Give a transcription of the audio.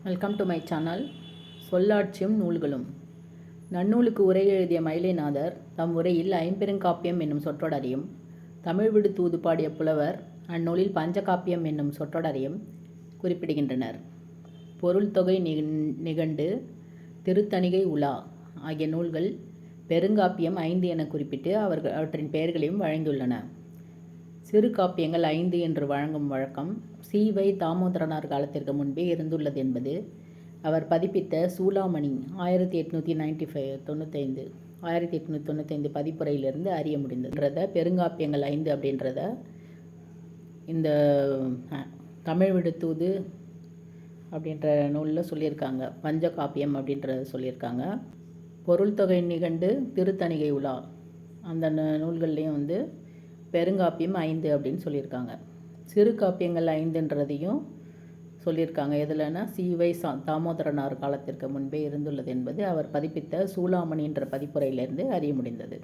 Welcome to my channel. சொல்லாட்சியும் நூல்களும். நன்னூலுக்கு உரை எழுதிய மயிலைநாதர் தம் உரையில் ஐம்பெருங்காப்பியம் என்னும் சொற்றொடரையும், தமிழ் விடு தூது பாடிய புலவர் அந்நூலில் பஞ்சகாப்பியம் என்னும் சொற்றொடரையும் குறிப்பிடுகின்றனர். பொருள் தொகை நிகண்டு, திருத்தணிகை உலா ஆகிய நூல்கள் பெருங்காப்பியம் 5 என குறிப்பிட்டு அவற்றின் பெயர்களையும் வழங்கியுள்ளன. சிறு காப்பியங்கள் 5 என்று வழங்கும் வழக்கம் சி.வை. தாமோதரனார் காலத்திற்கு முன்பே இருந்துள்ளது என்பது அவர் பதிப்பித்த சூளாமணி 1895 பதிப்புரையிலிருந்து அறிய முடிந்ததுன்றத. பெருங்காப்பியங்கள் 5 அப்படின்றத இந்த தமிழ் விடுதூது அப்படின்ற நூலில் சொல்லியிருக்காங்க. பஞ்சகாப்பியம் அப்படின்றத சொல்லியிருக்காங்க. பொருள் தொகை நிகண்டு, திருத்தணிகை உலா அந்த நூல்கள்லேயும் பெருங்காப்பியம் 5 அப்படின்னு சொல்லியிருக்காங்க. சிறு காப்பியங்கள் 5ன்றதையும் சொல்லியிருக்காங்க. எதுலன்னா சி.வை. தாமோதரனார் காலத்திற்கு முன்பே இருந்துள்ளது என்பது அவர் பதிப்பித்த சூளாமணி என்ற பதிப்புரையிலிருந்து அறிய முடிந்தது.